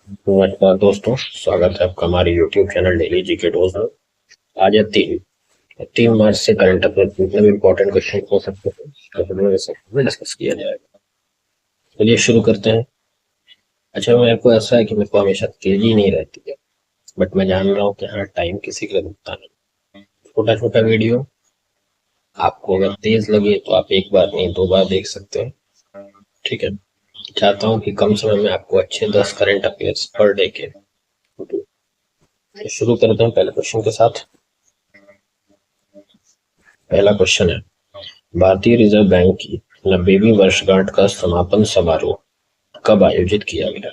नमस्कार दोस्तों, स्वागत है आपका हमारे YouTube channel daily GK dose में। आज है 3 मार्च से करंट अफेयर जितने भी इम्पोर्टेंट क्वेश्चन हो सकते हैं तो हमें डिस्कस किया जाएगा। चलिए शुरू करते हैं। अच्छा, मेरे को ऐसा है कि मेरे को हमेशा तेजी नहीं रहती है, बट मैं जान रहा हूँ कि हाँ, टाइम किसी के लिए रुकता नहीं। छोटा छोटा वीडियो आपको अगर तेज लगे तो आप एक बार नहीं 2 बार देख सकते हैं। ठीक है। चाहता हूँ कि कम समय में आपको अच्छे 10 करंट अफेयर्स पर डे के। तो शुरू करते हैं पहले क्वेश्चन के साथ। पहला क्वेश्चन है, भारतीय रिजर्व बैंक की 90वीं वर्षगांठ का समापन समारोह कब आयोजित किया गया?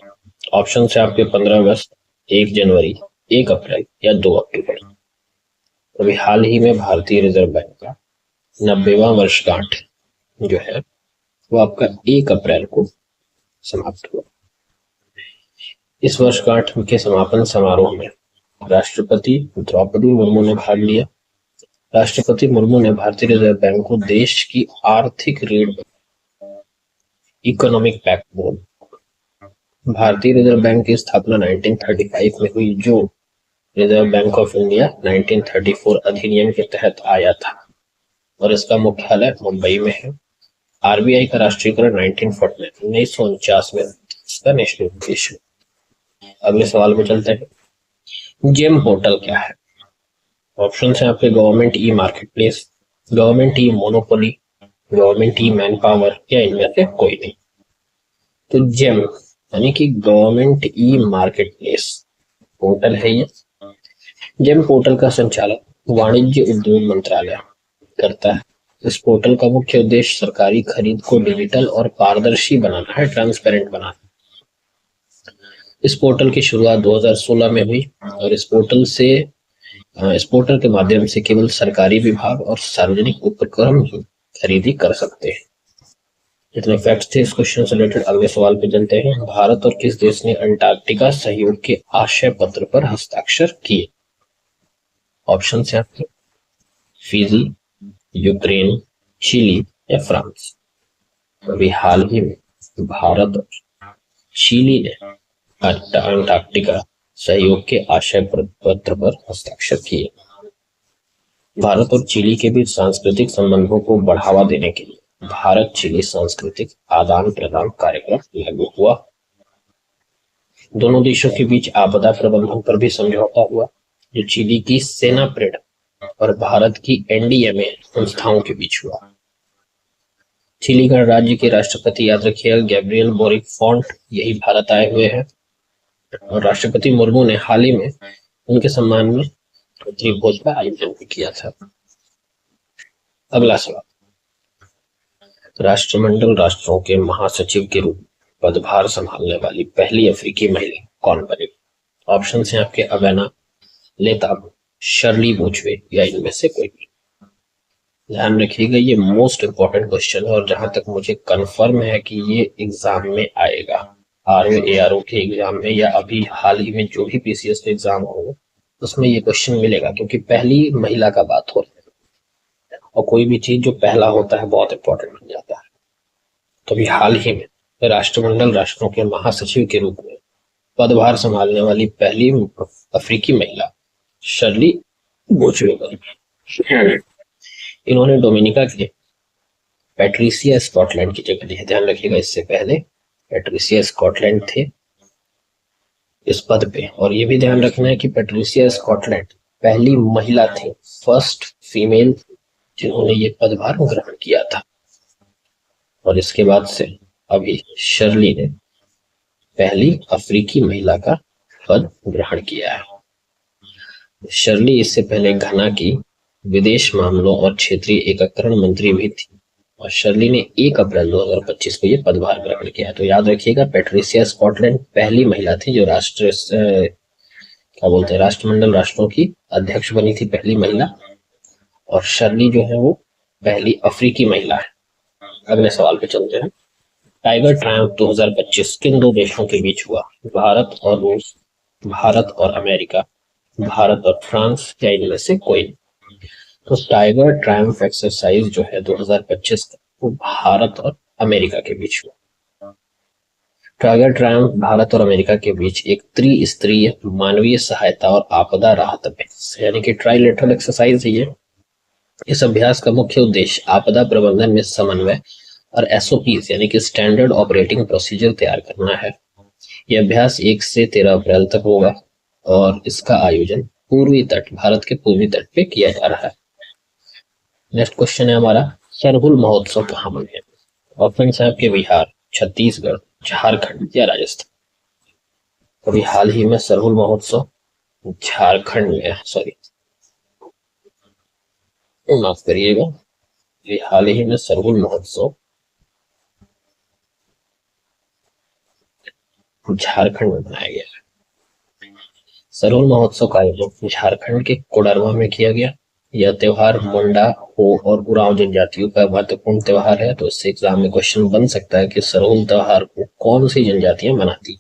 ऑप्शन है आपके 15 अगस्त, 1 जनवरी, 1 अप्रैल या 2 अक्टूबर। अभी हाल ही में भारतीय रिजर्व बैंक का 90वां वर्षगांठ जो है वो आपका 1 अप्रैल को समाप्त हुआ। इस वर्षगांठ के समापन समारोह में राष्ट्रपति द्रौपदी मुर्मू ने भाग लिया। राष्ट्रपति मुर्मू ने भारतीय रिजर्व बैंक को देश की आर्थिक रीढ़, इकोनॉमिक बैकबोन, भारतीय रिजर्व बैंक की स्थापना 1935 में हुई, जो रिजर्व बैंक ऑफ इंडिया 1934 अधिनियम के तहत आया था और इसका मुख्यालय मुंबई में है। आरबीआई का राष्ट्रीयकरण 1949 में इसका नेशनलाइजेशन। अगले सवाल में चलते हैं। जेम पोर्टल क्या है? ऑप्शन है आपके government e market place, government e monopoly, government e man power या इनमें से कोई नहीं। तो जेम यानी कि government e market place portal है ये। जेम पोर्टल का संचालन वाणिज्य उद्योग मंत्रालय करता है। इस पोर्टल का मुख्य उद्देश्य सरकारी खरीद को डिजिटल और पारदर्शी बनाना है, ट्रांसपेरेंट बनाना। इस पोर्टल की शुरुआत 2016 में हुई और इस पोर्टल के माध्यम से केवल सरकारी विभाग और सार्वजनिक उपक्रम ही खरीदी कर सकते हैं। इतने फैक्ट्स थे इस क्वेश्चन से रिलेटेड। अगले सवाल पे चलते हैं। भारत और किस देश ने अंटार्कटिका सहयोग के आशय पत्र पर हस्ताक्षर किए? ऑप्शन है आपके फिजी, यूक्रेन, चिली या फ्रांस। अभी हाल ही में भारत और चिली ने अंटार्कटिका सहयोग के आशय पत्र पर हस्ताक्षर किए। भारत और चिली के बीच सांस्कृतिक संबंधों को बढ़ावा देने के लिए भारत चिली सांस्कृतिक आदान प्रदान कार्यक्रम लागू हुआ। दोनों देशों के बीच आपदा प्रबंधन पर भी समझौता हुआ, जो चिली की सेना परेड और भारत की एनडीएमए संस्थाओं के बीच हुआ। चिली गणराज्य के राष्ट्रपति, याद रखिएगा, गैब्रियल बोरिक फॉन्ट, यही भारत आए हुए हैं और राष्ट्रपति मुर्मू ने हाल ही में उनके सम्मान में त्रिभोज का आयोजन किया था। अगला सवाल, राष्ट्रमंडल राष्ट्रों के महासचिव के रूप में पदभार संभालने वाली पहली अफ्रीकी महिला कौन बनेगी? ऑप्शन है आपके अवेना लेताब, शर्ली बोचवे या इनमें से कोई भी। ध्यान रखिएगा, ये मोस्ट इंपॉर्टेंट क्वेश्चन है और जहां तक मुझे कंफर्म है कि ये एग्जाम में आएगा, आरओ के एग्जाम में या अभी हाल ही में जो भी पीसीएस के एग्जाम हो उसमें ये क्वेश्चन मिलेगा, क्योंकि पहली महिला का बात हो रहा है और कोई भी चीज जो पहला होता है बहुत इंपॉर्टेंट बन जाता है। तो अभी हाल ही में राष्ट्रमंडल राष्ट्रों के महासचिव के रूप में पदभार संभालने वाली पहली अफ्रीकी महिला शर्ली बोचवे बनी। इन्होंने डोमिनिका के पैट्रिसिया स्कॉटलैंड की जगह ली है। ध्यान रखिएगा, इससे पहले पैट्रिसिया स्कॉटलैंड थे इस पद पे, और ये भी ध्यान रखना है कि पैट्रिसिया स्कॉटलैंड पहली महिला थी, फर्स्ट फीमेल जिन्होंने ये पदभार ग्रहण किया था। और इसके बाद से अभी शर्ली ने पहली अफ्रीकी महिला का पद ग्रहण किया है। शर्ली इससे पहले घना की विदेश मामलों और क्षेत्रीय एकीकरण मंत्री भी थी और शर्ली ने 1 अप्रैल 2025 को ये पदभार ग्रहण किया है। तो याद रखिएगा, पैट्रिसिया स्कॉटलैंड पहली महिला थी जो राष्ट्रमंडल राष्ट्रों की अध्यक्ष बनी थी, पहली महिला, और शर्ली जो है वो पहली अफ्रीकी महिला है। अगले सवाल पे चलते हैं। टाइगर ट्रायम्फ 2025 किन दो देशों के बीच हुआ? भारत और रूस, भारत और अमेरिका, भारत और फ्रांस या इनमें से कोई? तो टाइगर ट्रायम्फ एक्सरसाइज जो है 2025 का, वो भारत और अमेरिका के बीच हुआ। टाइगर ट्रायम्फ भारत और अमेरिका के बीच एक त्रिस्तरीय मानवीय सहायता और आपदा राहत अभ्यास यानी कि ट्राइलेटरल एक्सरसाइज है ये। इस अभ्यास का मुख्य उद्देश्य आपदा प्रबंधन में समन्वय और एसओपीज यानी कि स्टैंडर्ड ऑपरेटिंग प्रोसीजर तैयार करना है। यह अभ्यास 1 से 13 अप्रैल तक होगा और इसका आयोजन भारत के पूर्वी तट पे किया जा रहा है। नेक्स्ट क्वेश्चन है हमारा, सरहुल महोत्सव कहाँ मनाया गया? ऑप्शन है आपके बिहार, छत्तीसगढ़, झारखंड या राजस्थान। अभी हाल ही में सरहुल महोत्सव झारखंड में, सॉरी माफ करिएगा, ये हाल ही में सरहुल महोत्सव झारखंड में मनाया गया है। सरहुल महोत्सव का आयोजन झारखंड के कोडरमा में किया गया। यह त्योहार मुंडा, हो और उरांव जनजातियों का महत्वपूर्ण त्योहार है। तो इससे एग्जाम में क्वेश्चन बन सकता है कि सरहुल त्योहार को कौन सी जनजातियां मनाती?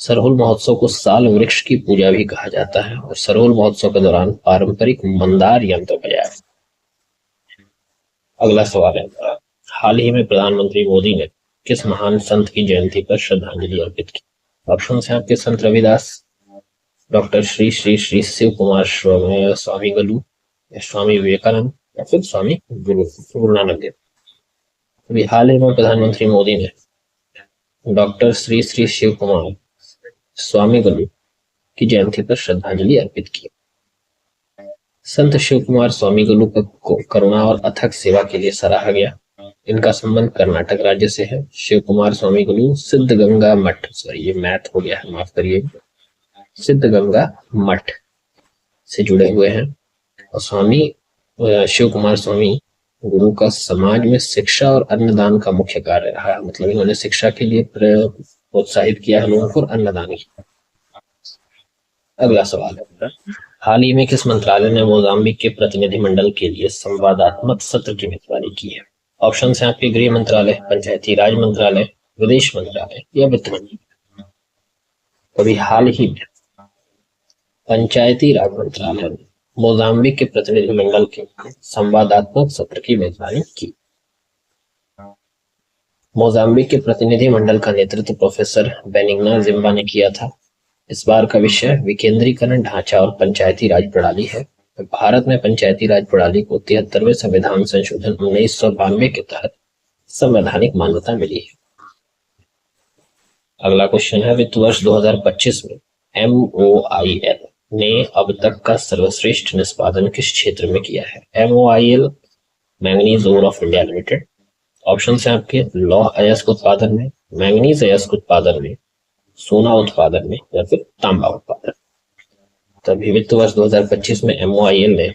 सरहुल महोत्सव को साल वृक्ष की पूजा भी कहा जाता है और सरहुल महोत्सव के दौरान पारंपरिक मंदार यंत्र बजाया। अगला सवाल है, हाल ही में प्रधानमंत्री मोदी ने किस महान संत की जयंती पर श्रद्धांजलि अर्पित की? ऑप्शन है आपके संत रविदास, डॉक्टर श्री श्री श्री शिव कुमार स्वामी गलू, स्वामी विवेकानंद या फिर स्वामी गुरु नानक देव। अभी हाल ही में प्रधानमंत्री मोदी ने डॉक्टर श्री श्री शिव कुमार स्वामी गलू की जयंती पर श्रद्धांजलि अर्पित की। संत शिव कुमार स्वामी गलू को करुणा और अथक सेवा के लिए सराहा गया। इनका संबंध कर्नाटक राज्य से है। शिव कुमार स्वामी गलू सिद्ध गंगा मठ, सॉरी ये मैथ हो गया है, माफ करिए, सिद्ध गंगा मठ से जुड़े हुए हैं। और स्वामी शिव कुमार स्वामी गुरु का समाज में शिक्षा और अन्नदान का मुख्य कार्य रहा है। मतलब इन्होंने शिक्षा के लिए प्रोत्साहित किया है लोगों को, अन्नदान किया। अगला सवाल है, हाल ही में किस मंत्रालय ने मोजाम्बिक के प्रतिनिधिमंडल के लिए संवादात्मक सत्र की मेजबानी की है? ऑप्शन है आपके गृह मंत्रालय, पंचायती राज मंत्रालय, विदेश मंत्रालय या वित्त मंत्रालय। अभी हाल ही में पंचायती राज मंत्रालय ने मोजाम्बिक के प्रतिनिधिमंडल के संवादात्मक सत्र की मेजबानी की। मोजाम्बिक के प्रतिनिधिमंडल का नेतृत्व प्रोफेसर बेनिग्ना जिम्बा ने किया था। इस बार का विषय विकेंद्रीकरण ढांचा और पंचायती राज प्रणाली है। भारत में पंचायती राज प्रणाली को 73वें संविधान संशोधन 1992 के तहत संवैधानिक मान्यता मिली है। अगला क्वेश्चन है, वित्त वर्ष 2025 में MOIL ने अब तक का सर्वश्रेष्ठ निष्पादन किस क्षेत्र में किया है? MOIL manganese ore of India limited. Option है आपके लौह अयस्क उत्पादन में, मैंगनीज अयस्क उत्पादन में, सोना उत्पादन में या फिर तांबा उत्पादन। तभी वित्त वर्ष 2025 में MOIL ने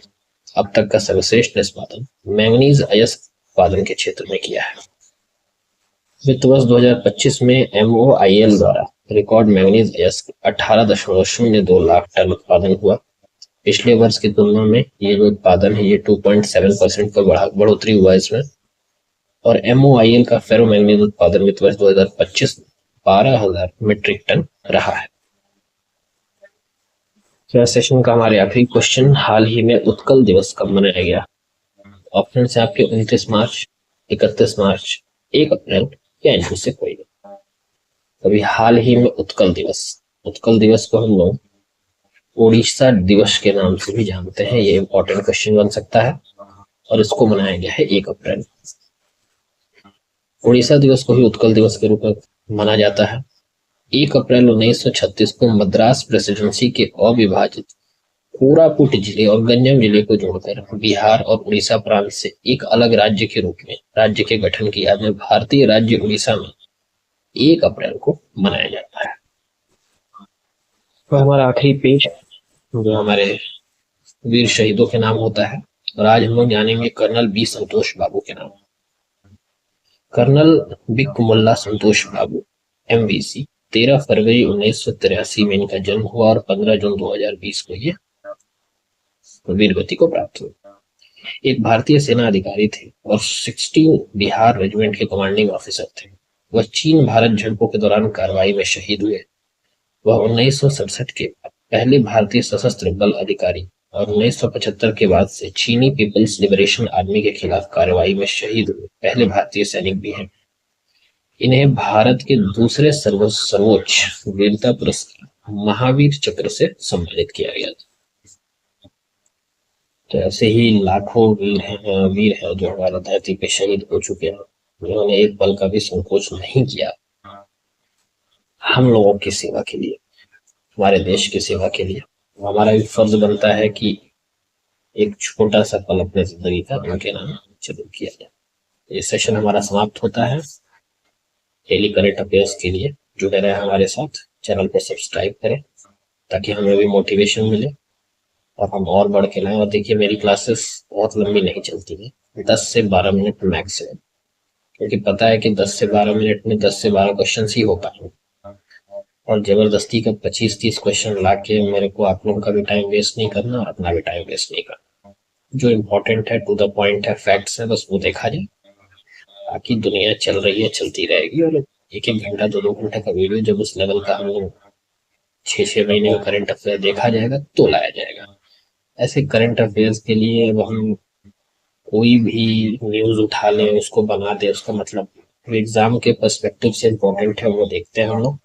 अब तक का सर्वश्रेष्ठ निष्पादन मैंगनीज अयस्क उत्पादन के क्षेत्र में किया है। वित्त वर्ष 2025 में MOIL द्वारा रिकॉर्ड मैंगनीज अयस्क 18.02 लाख टन उत्पादन हुआ। पिछले वर्ष की तुलना में ये जो उत्पादन है ये 2.7% का बढ़ोतरी हुआ इसमें। और MOIL का फेरो मैंगनीज उत्पादन वित्त वर्ष 2025 में 12,000 मीट्रिक टन रहा है। सेशन का हमारे आखिरी क्वेश्चन, हाल ही में उत्कल दिवस कब मनाया गया? ऑप्शन है आपके 29 मार्च, 31 मार्च, 1 अप्रैल या इनमें से कोई नहीं। अभी हाल ही में उत्कल दिवस को हम लोग ओडिशा दिवस के नाम से भी जानते हैं। ये इंपॉर्टेंट क्वेश्चन बन सकता है और इसको मनाया गया है 1 अप्रैल। ओडिशा दिवस को ही उत्कल दिवस के रूप में माना जाता है। 1 अप्रैल 1936 को मद्रास प्रेसिडेंसी के अविभाजित कोरापुट जिले और गंजम जिले को जोड़कर बिहार और उड़ीसा प्रांत से एक अलग राज्य के रूप में राज्य के गठन की याद में भारतीय राज्य उड़ीसा में 1 अप्रैल को मनाया जाता है। तो हमारा आखिरी पेज जो हमारे वीर शहीदों के नाम होता है और आज हम लोग जानेंगे कर्नल बी संतोष बाबू के नाम। कर्नल बिक्मुल्ला संतोष बाबू MVC 13 फरवरी 1983 में इनका जन्म हुआ और 15 जून 2020 को ये वीरगति को प्राप्त हुआ। एक भारतीय सेना अधिकारी थे और 16 बिहार रेजिमेंट के कमांडिंग ऑफिसर थे। वह चीन भारत झड़पों के दौरान कार्रवाई में शहीद हुए। वह 1967 के पहले भारतीय सशस्त्र बल अधिकारी और 1975 के बाद से चीनी पीपल्स लिबरेशन आर्मी के खिलाफ कार्रवाई में शहीद हुए पहले भारतीय सैनिक भी हैं। इन्हें भारत के दूसरे सर्वोच्च वीरता पुरस्कार महावीर चक्र से सम्मानित किया गया था। तो ऐसे ही लाखों वीर हैं जो हमारे धरती पे शहीद हो चुके हैं, जिन्होंने एक पल का भी संकोच नहीं किया हम लोगों की सेवा के लिए, हमारे देश की सेवा के लिए। हमारा भी फर्ज बनता है कि एक छोटा सा पल अपने जिंदगी का उनके नाम जरूर किया जाए। ये सेशन हमारा समाप्त होता है। डेली करंट अफेयर्स के लिए जुड़े रहे हमारे साथ, चैनल को सब्सक्राइब करें ताकि हमें भी मोटिवेशन मिले और हम और बढ़ के लाएं। और देखिए मेरी क्लासेस बहुत लंबी नहीं चलती है, 10 से 12 मिनट मैक्सिमम, क्योंकि पता है कि 10 से 12 मिनट में 10 से 12 क्वेश्चन ही हो पाएंगे, और जबरदस्ती का 25-30 क्वेश्चन ला के मेरे को आप लोगों का भी टाइम वेस्ट नहीं करना और अपना भी टाइम वेस्ट नहीं करना। जो इम्पोर्टेंट है, टू द पॉइंट है, फैक्ट्स है, बस वो देखा जाए। बाकी दुनिया चल रही है, चलती रहेगी, और एक एक घंटा 2-2 घंटे का वीडियो जब उस लेवल का हम लोग 6-6 महीने का करंट अफेयर देखा जाएगा तो लाया जाएगा। ऐसे करंट अफेयर्स के लिए अब हम कोई भी न्यूज उठा लें, उसको बना दे, उसका मतलब एग्जाम के पर्सपेक्टिव से इम्पोर्टेंट है वो देखते हैं हम लोग,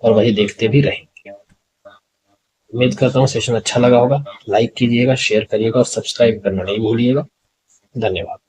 और वही देखते भी रहेंगे। उम्मीद करता हूँ सेशन अच्छा लगा होगा। लाइक कीजिएगा, शेयर करिएगा और सब्सक्राइब करना नहीं भूलिएगा। धन्यवाद।